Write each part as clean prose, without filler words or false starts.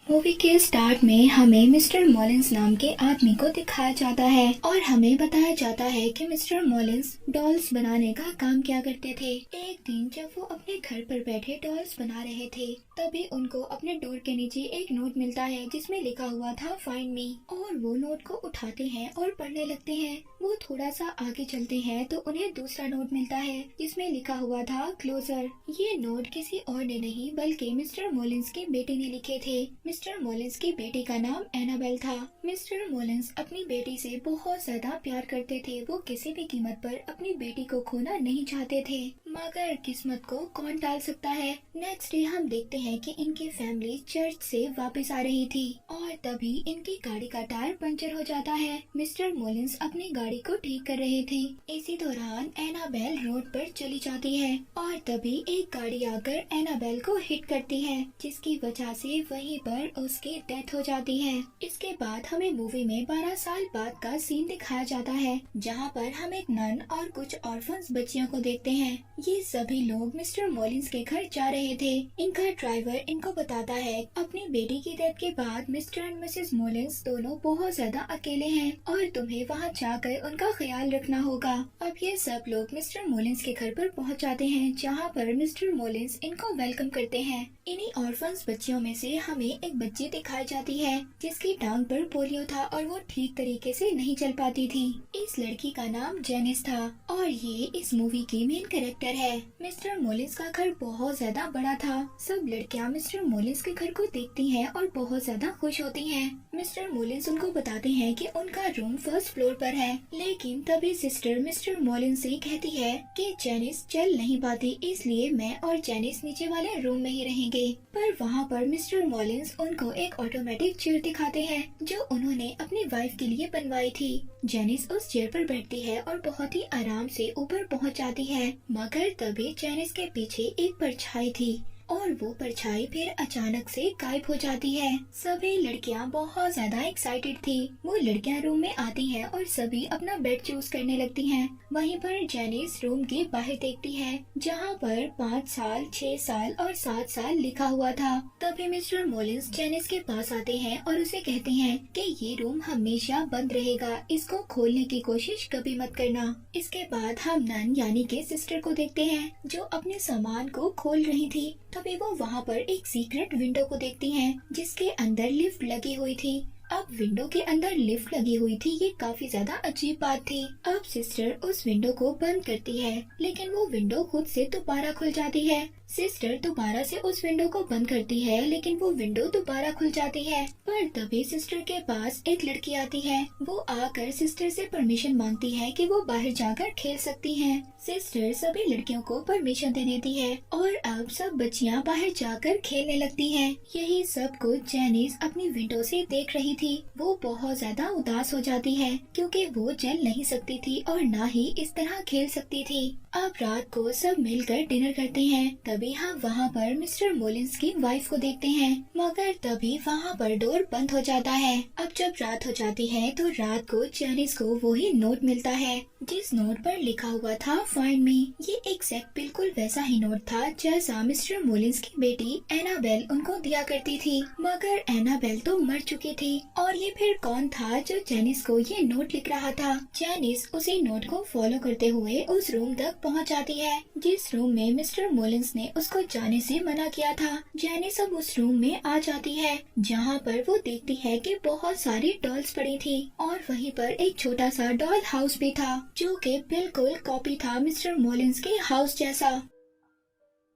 Movie के start में हमें मिस्टर मॉलिंस नाम के आदमी को दिखाया जाता है और हमें बताया जाता है कि मिस्टर मॉलिंस डॉल्स बनाने का काम किया करते थे। एक दिन जब वो अपने घर पर बैठे डॉल्स बना रहे थे, तभी उनको अपने डोर के नीचे एक नोट मिलता है जिसमें लिखा हुआ था फाइंड मी। और वो नोट को उठाते हैं और पढ़ने लगते हैं। वो थोड़ा सा आगे चलते हैं तो उन्हें दूसरा नोट मिलता है जिसमें लिखा हुआ था क्लोजर। ये नोट किसी और ने नहीं बल्कि मिस्टर मॉलिंस की बेटी ने लिखे थे। मिस्टर मॉलिंस की बेटी का नाम एनाबेल था। मिस्टर मॉलिंस अपनी बेटी से बहुत ज्यादा प्यार करते थे। वो किसी भी कीमत पर अपनी बेटी को खोना नहीं चाहते थे, मगर किस्मत को कौन टाल सकता है। नेक्स्ट डे हम देखते हैं कि इनकी फैमिली चर्च से वापस आ रही थी और तभी इनकी गाड़ी का टायर पंचर हो जाता है। मिस्टर मॉलिंस अपनी गाड़ी को ठीक कर रहे थे। इसी दौरान एनाबेल रोड पर चली जाती है और तभी एक गाड़ी आकर एनाबेल को हिट करती है, जिसकी वजह से वहीं पर उसकी डेथ हो जाती है। इसके बाद हमें मूवी में 12 साल बाद का सीन दिखाया जाता है, जहां पर हम एक नन और कुछ ऑर्फन्स बच्चियों को देखते हैं। ये सभी लोग मिस्टर मॉलिंस के घर जा रहे थे। इनका ड्राइवर इनको बताता है अपनी बेटी की डेथ के बाद मिस्टर एंड मिसेस मॉलिंस दोनों बहुत ज्यादा अकेले हैं और तुम्हें वहां जाकर उनका ख्याल रखना होगा। अब ये सब लोग मिस्टर मॉलिंस के घर पर पहुंच जाते हैं, जहां पर मिस्टर मॉलिंस इनको वेलकम करते हैं। इन्हीं ऑर्फन्स बच्चियों में से हमें एक बच्ची दिखाई जाती है जिसकी टांग पर पोलियो था और वो ठीक तरीके से नहीं चल पाती थी। इस लड़की का नाम जेनिस था और ये इस मूवी की मेन कैरेक्टर है। मिस्टर मॉलिंस का घर बहुत ज्यादा बड़ा था। सब लड़कियां मिस्टर मॉलिंस के घर को देखती हैं और बहुत ज्यादा खुश होती हैं। मिस्टर मॉलिंस उनको बताते हैं कि उनका रूम फर्स्ट फ्लोर पर है, लेकिन तभी सिस्टर मिस्टर मॉलिंस से कहती है कि जेनिस चल नहीं पाती, इसलिए मैं और जेनिस नीचे वाले रूम में ही रहेंगे। पर वहाँ पर मिस्टर मॉलिंस उनको एक ऑटोमेटिक चेयर दिखाते हैं जो उन्होंने अपनी वाइफ के लिए बनवाई थी। जेनिस उस चेयर पर बैठती है और बहुत ही आराम से ऊपर पहुँच जाती है, मगर तभी जेनिस के पीछे एक परछाई थी और वो परछाई फिर अचानक से गायब हो जाती है। सभी लड़कियां बहुत ज्यादा एक्साइटेड थी। वो लड़कियां रूम में आती हैं और सभी अपना बेड चूज करने लगती हैं। वहीं पर जेनिस रूम के बाहर देखती है, जहां पर 5 साल, 6 साल और 7 साल लिखा हुआ था। तभी मिस्टर मॉलिंस जेनिस के पास आते हैं और उसे कहते हैं कि ये रूम हमेशा बंद रहेगा, इसको खोलने की कोशिश कभी मत करना। इसके बाद हम नन यानी के सिस्टर को देखते हैं जो अपने सामान को खोल रही थी। तभी वो वहाँ पर एक सीक्रेट विंडो को देखती हैं जिसके अंदर लिफ्ट लगी हुई थी। अब विंडो के अंदर लिफ्ट लगी हुई थी, ये काफी ज्यादा अजीब बात थी। अब सिस्टर उस विंडो को बंद करती है, लेकिन वो विंडो खुद से दोबारा खुल जाती है। सिस्टर दोबारा से उस विंडो को बंद करती है, लेकिन वो विंडो दोबारा खुल जाती है। पर तभी सिस्टर के पास एक लड़की आती है। वो आकर सिस्टर से परमिशन मांगती है कि वो बाहर जाकर खेल सकती हैं। सिस्टर सभी लड़कियों को परमिशन दे देती है और अब सब बच्चियां बाहर जाकर खेलने लगती हैं। यही सब कुछ जेनिस अपनी विंडो से देख रही थी। वो बहुत ज्यादा उदास हो जाती है क्योंकि वो चल नहीं सकती थी और ना ही इस तरह खेल सकती थी। अब रात को सब मिलकर डिनर करते हैं। तभी हम वहाँ पर मिस्टर मॉलिंस की वाइफ को देखते हैं, मगर तभी वहाँ पर डोर बंद हो जाता है। अब जब रात हो जाती है तो रात को जेनिस को वही नोट मिलता है जिस नोट पर लिखा हुआ था फाइंड मी। ये एग्जैक्ट बिल्कुल वैसा ही नोट था जैसा मिस्टर मॉलिंस की बेटी एनाबेल उनको दिया करती थी, मगर एनाबेल तो मर चुकी थी। और ये फिर कौन था जो जेनिस को ये नोट लिख रहा था। जेनिस उसी नोट को फॉलो करते हुए उस रूम तक पहुंच जाती है जिस रूम में मिस्टर मॉलिंस ने उसको जाने से मना किया था। जेनिस अब उस रूम में आ जाती है, जहां पर वो देखती है कि बहुत सारी डॉल्स पड़ी थी और वहीं पर एक छोटा सा डॉल हाउस भी था जो कि बिल्कुल कॉपी था मिस्टर मॉलिंस के हाउस जैसा।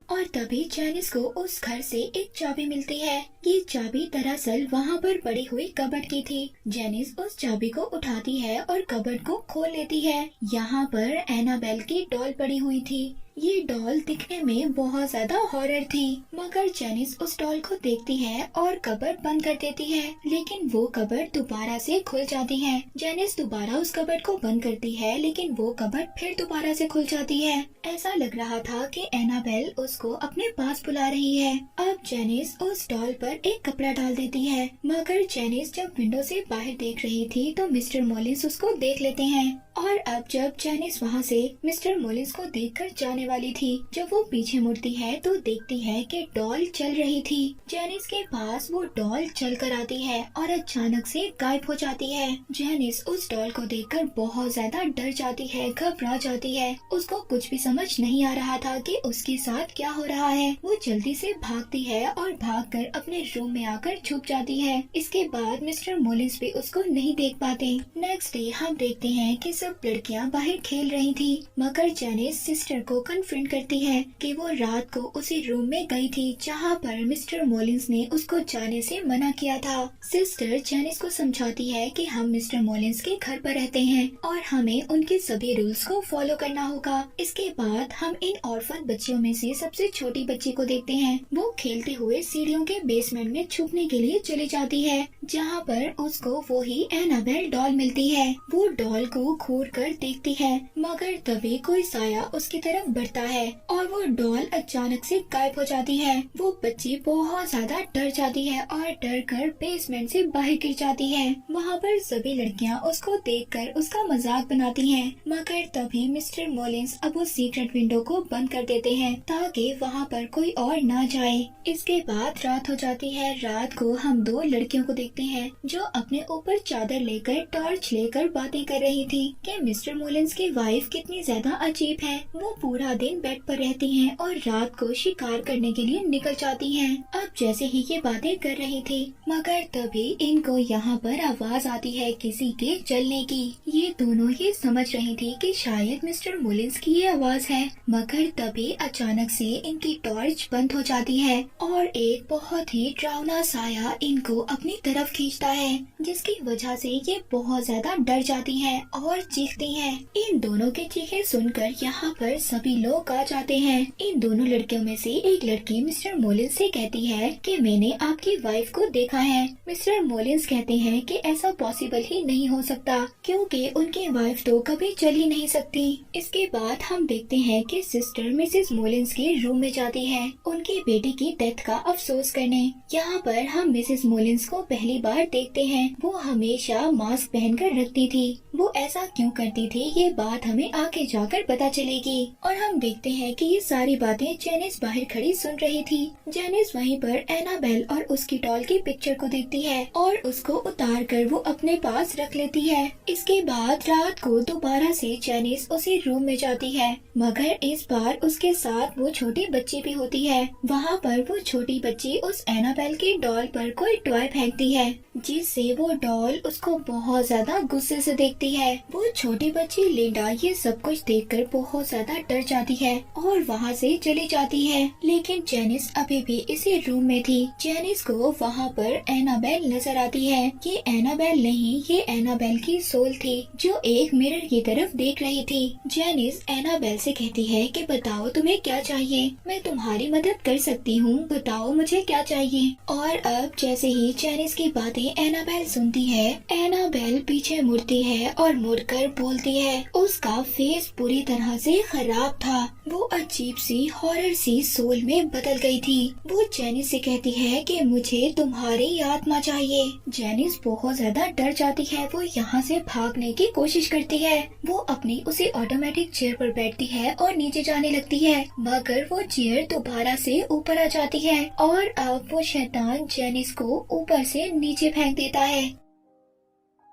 और तभी जेनिस को उस घर से एक चाबी मिलती है। ये चाबी दरअसल वहाँ पर पड़ी हुई कबर्ड की थी। जेनिस उस चाबी को उठाती है और कबर्ड को खोल लेती है। यहाँ पर एनाबेल की डॉल पड़ी हुई थी। ये डॉल दिखने में बहुत ज्यादा हॉरर थी, मगर जेनिस उस डॉल को देखती है और कबर्ड बंद कर देती है, लेकिन वो कबर्ड दोबारा से खुल जाती है। जेनिस दोबारा उस कबर्ड को बंद करती है, लेकिन वो कबर्ड फिर दोबारा से खुल जाती है। ऐसा लग रहा था कि एनाबेल उसको अपने पास बुला रही है। अब जेनिस उस डॉल पर एक कपड़ा डाल देती है, मगर जेनिस जब विंडो से बाहर देख रही थी तो मिस्टर मॉलिंस उसको देख लेते हैं। और अब जब जैनिस वहाँ से मिस्टर मोलिंस को देखकर जाने वाली थी, जब वो पीछे मुड़ती है तो देखती है कि डॉल चल रही थी। जैनिस के पास वो डॉल चल कर आती है और अचानक से गायब हो जाती है। जैनिस उस डॉल को देखकर बहुत ज्यादा डर जाती है, घबरा जाती है। उसको कुछ भी समझ नहीं आ रहा था कि उसके साथ क्या हो रहा है। वो जल्दी से भागती है और भागकर अपने रूम में आकर छुप जाती है। इसके बाद मिस्टर मोलिंस भी उसको नहीं देख पाते। नेक्स्ट डे हम देखते हैं कि सब लड़कियां बाहर खेल रही थी, मगर जैनिस सिस्टर को कन्फ्रंट करती है कि वो रात को उसी रूम में गई थी जहाँ पर मिस्टर मोलिंस ने उसको जाने से मना किया था। सिस्टर जैनिस को समझाती है कि हम मिस्टर मोलिंस के घर पर रहते हैं और हमें उनके सभी रूल्स को फॉलो करना होगा। इसके बाद हम इन ऑर्फन बच्चियों में से सबसे छोटी बच्ची को देखते हैं। वो खेलते हुए सीढ़ियों के बेसमेंट में छुपने के लिए चली जाती है, जहाँ पर उसको वो ही एनाबेल डॉल मिलती है। वो डॉल को घूर कर देखती है, मगर तभी कोई साया उसकी तरफ बढ़ता है और वो डॉल अचानक से गायब हो जाती है। वो बच्ची बहुत ज्यादा डर जाती है और डर कर बेसमेंट से बाहर गिर जाती है। वहाँ पर सभी लड़कियाँ उसको देखकर उसका मजाक बनाती हैं, मगर तभी मिस्टर मोलिंस अब उस सीक्रेट विंडो को बंद कर देते हैं ताकि वहाँ पर कोई और ना जाए। इसके बाद रात हो जाती है। रात को हम दो लड़कियों को देखते हैं जो अपने ऊपर चादर लेकर टॉर्च लेकर बातें कर रही थी कि मिस्टर मोलिंस की वाइफ कितनी ज्यादा अजीब है। वो पूरा दिन बेड पर रहती हैं और रात को शिकार करने के लिए निकल जाती हैं। अब जैसे ही ये बातें कर रही थी, मगर तभी इनको यहाँ पर आवाज आती है किसी के चलने की। ये दोनों ये समझ रही थी कि शायद मिस्टर मोलिंस की ये आवाज है, मगर तभी अचानक से इनकी टॉर्च बंद हो जाती है और एक बहुत ही डरावना साया इनको अपनी तरफ खींचता है, जिसकी वजह से ये बहुत ज्यादा डर जाती हैं और चीखती हैं। इन दोनों के चीखें सुनकर यहाँ पर सभी लोग आ जाते हैं। इन दोनों लड़कियों में से एक लड़की मिस्टर मोलिंस से कहती है कि मैंने आपकी वाइफ को देखा है। मिस्टर मोलिंस कहते हैं कि ऐसा पॉसिबल ही नहीं हो सकता, क्योंकि उनकी वाइफ तो कभी चल ही नहीं सकती। इसके बाद हम देखते हैं कि सिस्टर मिसेस मोलिंस के रूम में जाती है उनकी बेटी की डेथ का अफसोस करने। यहाँ पर हम मिसेस मोलिंस को पहली बार देखते हैं। वो हमेशा मास्क पहनकर रखती थी। वो ऐसा क्यों करती थी ये बात हमें आगे जाकर पता चलेगी। और हम देखते हैं कि ये सारी बातें जैनिस बाहर खड़ी सुन रही थी। जैनिस वहीं पर एनाबेल और उसकी डॉल की पिक्चर को देखती है और उसको उतार कर वो अपने पास रख लेती है। इसके बाद रात को दोबारा से जैनिस उसी रूम में जाती है, मगर इस बार उसके साथ वो छोटी बच्ची भी होती है। वहाँ पर वो छोटी बच्ची उस एनाबेल की डॉल पर कोई टॉय फेंकती है, जिससे वो डॉल उसको बहुत ज्यादा गुस्से से देखती है। वो छोटी बच्ची लिंडा ये सब कुछ देखकर बहुत ज्यादा डर जाती है और वहाँ से चली जाती है, लेकिन जैनिस अभी भी इसी रूम में थी। जैनिस को वहाँ पर एनाबेल नजर आती है। ये एनाबेल नहीं, ये एनाबेल की सोल थी जो एक मिरर की तरफ देख रही थी। जैनिस एनाबेल से कहती है कि बताओ तुम्हें क्या चाहिए, मैं तुम्हारी मदद कर सकती हूँ, बताओ मुझे क्या चाहिए। और अब जैसे ही जैनिस की बातें एनाबेल सुनती है, एनाबेल पीछे मुड़ती है और मुड़कर बोलती है। उसका फेस पूरी तरह से खराब था। वो अजीब सी हॉरर सी सोल में बदल गई थी। वो जैनिस से कहती है कि मुझे तुम्हारी आत्मा चाहिए। जैनिस बहुत ज्यादा डर जाती है। वो यहाँ से भागने की कोशिश करती है। वो अपनी उसी ऑटोमेटिक चेयर पर बैठती है और नीचे जाने लगती है, मगर वो चेयर दोबारा से ऊपर आ जाती है और अब वो शैतान जैनिस को ऊपर से नीचे फेंक देता है।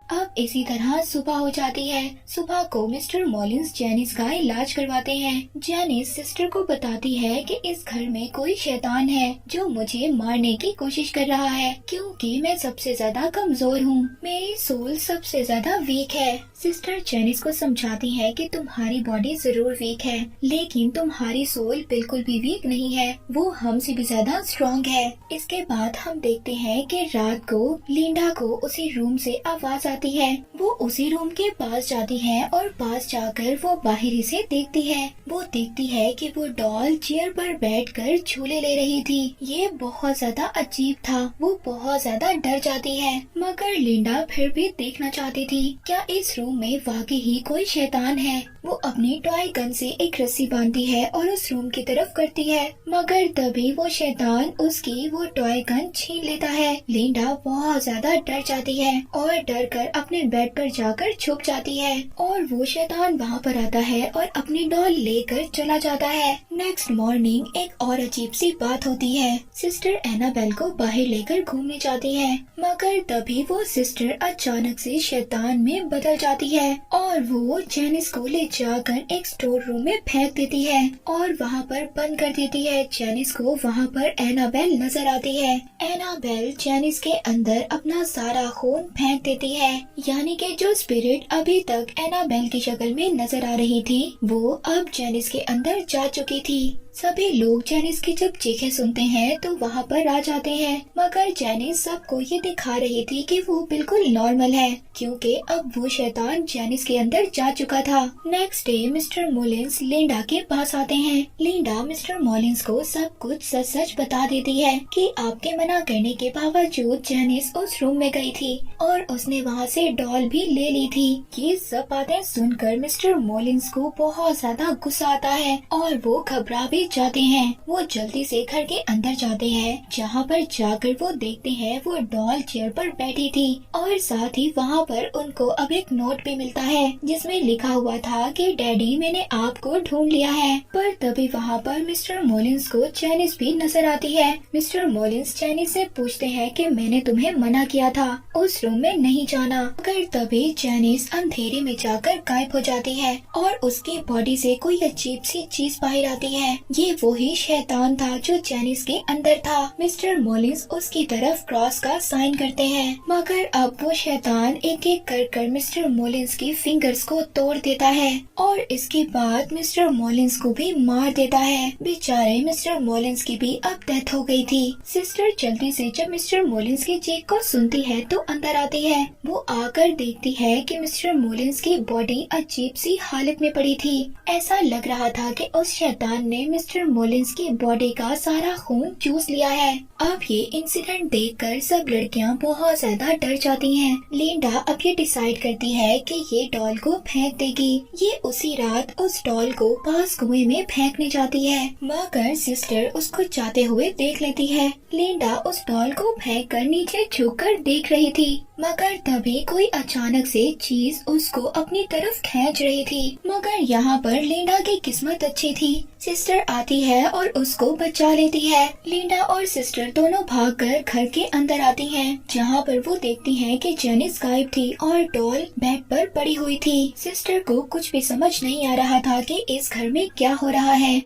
अब इसी तरह सुबह हो जाती है। सुबह को मिस्टर मोलिंस जैनिस का इलाज करवाते हैं। जैनिस सिस्टर को बताती है कि इस घर में कोई शैतान है जो मुझे मारने की कोशिश कर रहा है, क्योंकि मैं सबसे ज्यादा कमजोर हूँ। मेरी सोल सबसे ज्यादा वीक है। सिस्टर जैनिस को समझाती है कि तुम्हारी बॉडी जरूर वीक है, लेकिन तुम्हारी सोल बिल्कुल भी वीक नहीं है, वो हमसे भी ज्यादा स्ट्रॉन्ग है। इसके बाद हम देखते हैं कि रात को लिंडा को उसी रूम से आवाज आती है। वो उसी रूम के पास जाती है और पास जाकर वो बाहरी से देखती है। वो देखती है कि वो डॉल चेयर पर बैठकर झूले ले रही थी। ये बहुत ज्यादा अजीब था। वो बहुत ज्यादा डर जाती है, मगर लिंडा फिर भी देखना चाहती थी क्या इस रूम में वाकई ही कोई शैतान है। वो अपनी टॉय गन से एक रस्सी बांधती है और उस रूम की तरफ करती है, मगर तभी वो शैतान उसकी वो टॉय गन छीन लेता है। लिंडा बहुत ज्यादा डर जाती है और डर कर अपने बेड पर जाकर छुप जाती है और वो शैतान वहाँ पर आता है और अपनी डॉल लेकर चला जाता है। नेक्स्ट मॉर्निंग एक और अजीब सी बात होती है। सिस्टर एनाबेल को बाहर लेकर घूमने जाती है, मगर तभी वो सिस्टर अचानक से शैतान में बदल जाती है और वो जेनिस को ले जाकर एक स्टोर रूम में फेंक देती है और वहाँ पर बंद कर देती है। जेनिस को वहाँ पर एनाबेल नजर आती है। एनाबेल जेनिस के अंदर अपना सारा खून फेंक देती है, यानी कि जो स्पिरिट अभी तक एनाबेल की शक्ल में नजर आ रही थी वो अब जेनिस के अंदर जा चुकी थी। सभी लोग जेनिस की जब चीखें सुनते हैं तो वहाँ पर आ जाते हैं, मगर जेनिस सबको ये दिखा रही थी कि वो बिल्कुल नॉर्मल है, क्योंकि अब वो शैतान जेनिस के अंदर जा चुका था। नेक्स्ट डे मिस्टर मोलिन्स लिंडा के पास आते हैं। लिंडा मिस्टर मोलिन्स को सब कुछ सच सच बता देती है कि आपके मना करने के बावजूद जेनिस उस रूम में गई थी और उसने वहाँ से डॉल भी ले ली थी। ये सब बातें सुनकर मिस्टर मोलिन्स को बहुत ज्यादा गुस्सा आता है और वो घबरा भी जाते हैं। वो जल्दी से घर के अंदर जाते हैं, जहाँ पर जाकर वो देखते हैं वो डॉल चेयर पर बैठी थी और साथ ही वहाँ पर उनको अब एक नोट भी मिलता है जिसमें लिखा हुआ था कि डैडी मैंने आपको ढूंढ लिया है। पर तभी वहाँ पर मिस्टर मोलिन्स को जेनिस भी नजर आती है। मिस्टर मोलिन्स जेनिस से पूछते हैं कि मैंने तुम्हें मना किया था उस रूम में नहीं जाना, मगर तभी जेनिस अंधेरे में जाकर गायब हो जाती है और उसकी बॉडी से कोई अजीब सी चीज बाहर आती है। ये वही शैतान था जो जेनिस के अंदर था। मिस्टर मोलिन्स उसकी तरफ क्रॉस का साइन करते हैं, मगर अब वो शैतान एक एक कर मिस्टर मोलिन्स की फिंगर्स को तोड़ देता है और इसके बाद मिस्टर मोलिन्स को भी मार देता है। बेचारे मिस्टर मोलिन्स की भी अब डेथ हो गई थी। सिस्टर जल्दी से जब मिस्टर मोलिन्स की चीख को सुनती है तो अंदर आती है। वो आकर देखती है कि मिस्टर मोलिन्स की बॉडी अजीब सी हालत में पड़ी थी। ऐसा लग रहा था कि उस शैतान ने मिस्टर मोलिन्स की बॉडी का सारा खून चूस लिया है। अब ये इंसिडेंट देखकर सब लड़कियां बहुत ज्यादा डर जाती हैं। लिंडा अब ये डिसाइड करती है कि ये डॉल को फेंक देगी। ये उसी रात उस डॉल को पास कुएं में फेंकने जाती है, मगर सिस्टर उसको जाते हुए देख लेती है। लिंडा उस डॉल को फेंक कर नीचे झुककर देख रही थी, मगर तभी कोई अचानक से चीज उसको अपनी तरफ खींच रही थी। मगर यहाँ पर लिंडा की किस्मत अच्छी थी। सिस्टर आती है और उसको बचा लेती है। लिंडा और सिस्टर दोनों भागकर घर के अंदर आती हैं, जहाँ पर वो देखती हैं कि जेनिस गायब थी और डॉल बेड पर पड़ी हुई थी। सिस्टर को कुछ भी समझ नहीं आ रहा था कि इस घर में क्या हो रहा है।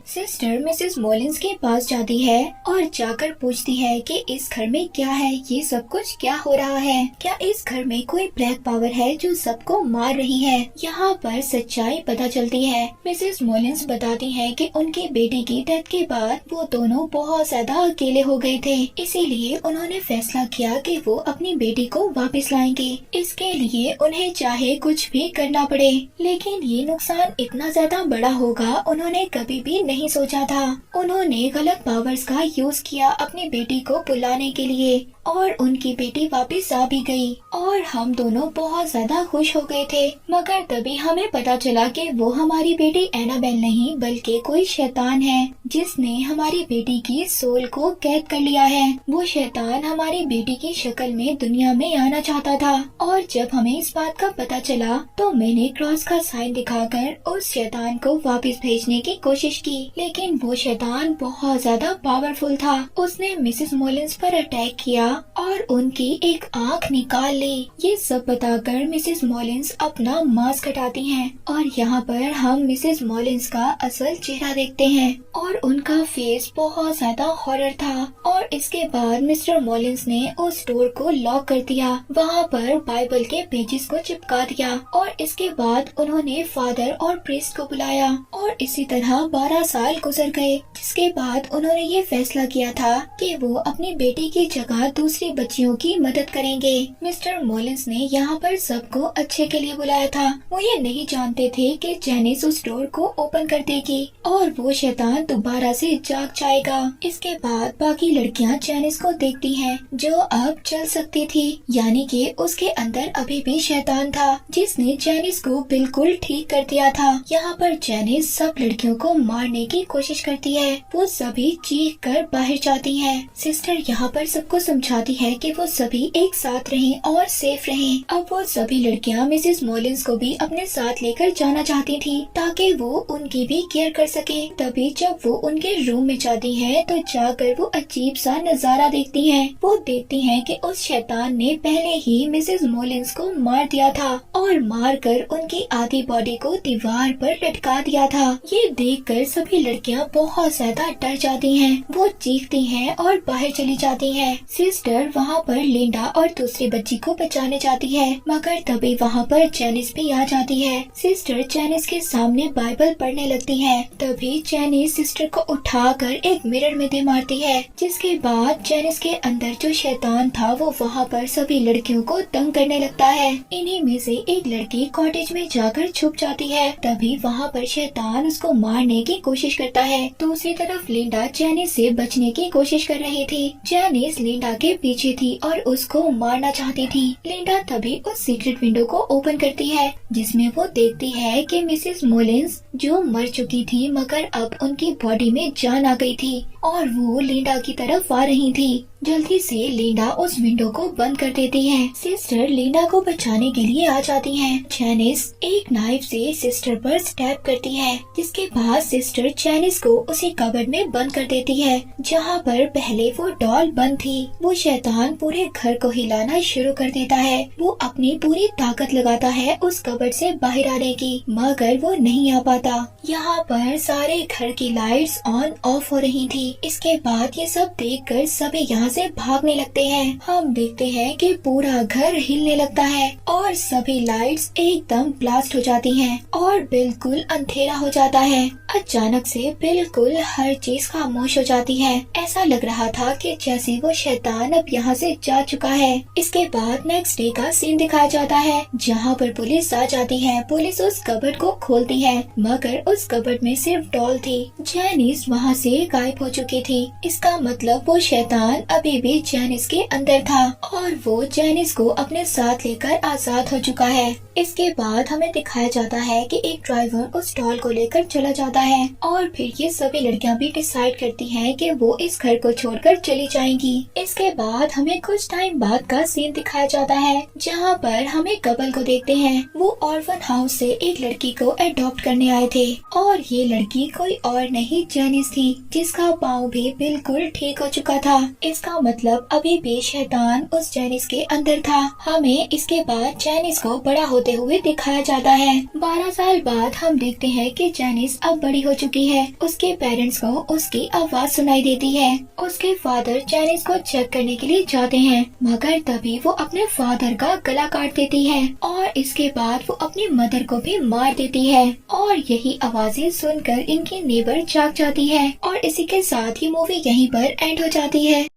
सिस्टर मिसेस मोलिन्स के पास जाती है और जाकर पूछती है कि इस घर में क्या है, ये सब कुछ क्या हो रहा है, क्या इस घर में कोई ब्लैक पावर है जो सबको मार रही है। यहाँ पर सच्चाई पता चलती है। मिसेस मोलिन्स बताती है कि उनके बेटे की डेथ के बाद वो दोनों बहुत ज्यादा अकेले हो गए थे, इसीलिए उन्होंने फैसला किया कि वो अपनी बेटी को वापस लाएंगे। इसके लिए उन्हें चाहे कुछ भी करना पड़े, लेकिन ये नुकसान इतना ज्यादा बड़ा होगा उन्होंने कभी भी नहीं सोचा था। उन्होंने गलत पावर्स का यूज किया अपनी बेटी को बुलाने के लिए और उनकी बेटी वापस आ भी गई और हम दोनों बहुत ज्यादा खुश हो गए थे। मगर तभी हमें पता चला कि वो हमारी बेटी एनाबेल नहीं बल्कि कोई शैतान है जिसने हमारी बेटी की सोल को कैद कर लिया है। वो शैतान हमारी बेटी की शक्ल में दुनिया में आना चाहता था और जब हमें इस बात का पता चला तो मैंने क्रॉस का साइन दिखाकर उस शैतान को वापस भेजने की कोशिश की, लेकिन वो शैतान बहुत ज्यादा पावरफुल था। उसने मिसेस मोलिन्स पर अटैक किया और उनकी एक आंख निकाल ली। ये सब बताकर मिसेस मोलिन्स अपना मास्क हटाती हैं और यहाँ पर हम मिसेस मोलिन्स का असल चेहरा देखते हैं और उनका फेस बहुत ज्यादा हॉरर था। और इसके बाद मिस्टर मोलिन्स ने उस डोर को लॉक कर दिया, वहाँ पर बाइबल के पेजेस को चिपका दिया और इसके बाद उन्होंने फादर और प्रीस्ट को बुलाया और इसी तरह 12 साल गुजर गए, जिसके बाद उन्होंने ये फैसला किया था कि वो अपनी बेटी की जगह दूसरी बच्चियों की मदद करेंगे। मिस्टर मोलिन्स ने यहाँ पर सबको अच्छे के लिए बुलाया था। वो ये नहीं जानते थे कि जेनिस उस डोर को ओपन कर देगी और वो शैतान दोबारा से जाग जाएगा। इसके बाद बाकी लड़कियाँ जेनिस को देखती हैं जो अब चल सकती थी, यानी कि उसके अंदर अभी भी शैतान था जिसने जेनिस को बिल्कुल ठीक कर दिया था। यहाँ पर जेनिस सब लड़कियों को मारने की कोशिश करती है। वो सभी चीख कर बाहर जाती हैं। सिस्टर यहाँ पर सबको समझाती है कि वो सभी एक साथ रहें और सेफ रहें। अब वो सभी लड़कियां मिसेस मॉलिंस को भी अपने साथ लेकर जाना चाहती थी ताकि वो उनकी भी केयर कर सके। तभी जब वो उनके रूम में जाती है तो जाकर वो अजीब सा नजारा देखती हैं। वो देखती हैं कि उस शैतान ने पहले ही मिसेस मॉलिंस को मार दिया था और मार कर उनकी आधी बॉडी को दीवार पर लटका दिया था। ये देखकर सभी लड़कियां बहुत ज्यादा डर जाती हैं। वो चीखती हैं और बाहर चली जाती हैं। सिस्टर वहाँ पर लिंडा और दूसरी बच्ची को बचाने जाती है, मगर तभी वहाँ पर जेनिस भी आ जाती है। सिस्टर जेनिस के सामने बाइबल पढ़ने लगती है। तभी जेनिस सिस्टर को उठाकर एक मिरर में दे मारती है, जिसके बाद जेनिस के अंदर जो शैतान था वो वहाँ पर सभी लड़कियों को तंग करने लगता है। इन्हीं में से एक लड़की कॉटेज में जाकर छुप जाती है। तभी वहाँ पर शैतान उसको मारने की कोशिश करता है। दूसरी तरफ लिंडा जेनिस से बचने की कोशिश कर रही थी। जेनिस लिंडा के पीछे थी और उसको मारना चाहती थी। लिंडा तभी उस सीक्रेट विंडो को ओपन करती है, जिसमें वो देखती है कि मिसेस मोलिन्स जो मर चुकी थी मगर अब उनकी बॉडी में जान आ गई थी और वो लिंडा की तरफ आ रही थी। जल्दी से लिंडा उस विंडो को बंद कर देती है। सिस्टर लिंडा को बचाने के लिए आ जाती हैं। जेनिस एक नाइफ से सिस्टर पर स्टैब करती है, जिसके बाद सिस्टर जेनिस को उसी कबर्ड में बंद कर देती है जहाँ पर पहले वो डॉल बंद थी। वो शैतान पूरे घर को हिलाना शुरू कर देता है। वो अपनी पूरी ताकत लगाता है उस कबर्ड से बाहर आने की, मगर वो नहीं आ पाता। यहाँ पर सारे घर की लाइट्स ऑन ऑफ हो रही थी। इसके बाद ये सब देखकर सभी यहाँ से भागने लगते हैं। हम देखते हैं कि पूरा घर हिलने लगता है और सभी लाइट्स एकदम ब्लास्ट हो जाती हैं और बिल्कुल अंधेरा हो जाता है। अचानक से बिल्कुल हर चीज खामोश हो जाती है। ऐसा लग रहा था कि जैसे वो शैतान अब यहाँ से जा चुका है। इसके बाद नेक्स्ट डे का सीन दिखाया जाता है, जहाँ पर पुलिस आ जाती है। पुलिस उस कबर्ड को खोलती है, मगर उस कबर्ड में सिर्फ डॉल थी। जेनिस वहाँ से गायब हो चुकी थी। इसका मतलब वो शैतान अभी भी जेनिस के अंदर था और वो जेनिस को अपने साथ लेकर आजाद हो चुका है। इसके बाद हमें दिखाया जाता है कि एक ड्राइवर उस डॉल को लेकर चला जाता है और फिर ये सभी लड़कियां भी डिसाइड करती हैं कि वो इस घर को छोड़कर चली जाएंगी। इसके बाद हमें कुछ टाइम बाद का सीन दिखाया जाता है, जहाँ पर हमें कपल को देखते हैं। वो ऑर्फन हाउस से एक लड़की को अडॉप्ट करने आए थे और ये लड़की कोई और नहीं जेनिस थी, जिसका पाँव भी बिल्कुल ठीक हो चुका था। इसका मतलब अभी भी शैतान उस जेनिस के अंदर था। हमें इसके बाद जेनिस को बड़ा होते हुए दिखाया जाता है। 12 साल बाद हम देखते हैं कि जेनिस अब बड़ी हो चुकी है। उसके पेरेंट्स को उसकी आवाज सुनाई देती है। उसके फादर जेनिस को चेक करने के लिए जाते हैं, मगर तभी वो अपने फादर का गला काट देती है और इसके बाद वो अपनी मदर को भी मार देती है। और यही आवाजें सुनकर इनकी नेबर जाग जाती है और इसी के साथ ये मूवी यहीं पर एंड हो जाती है।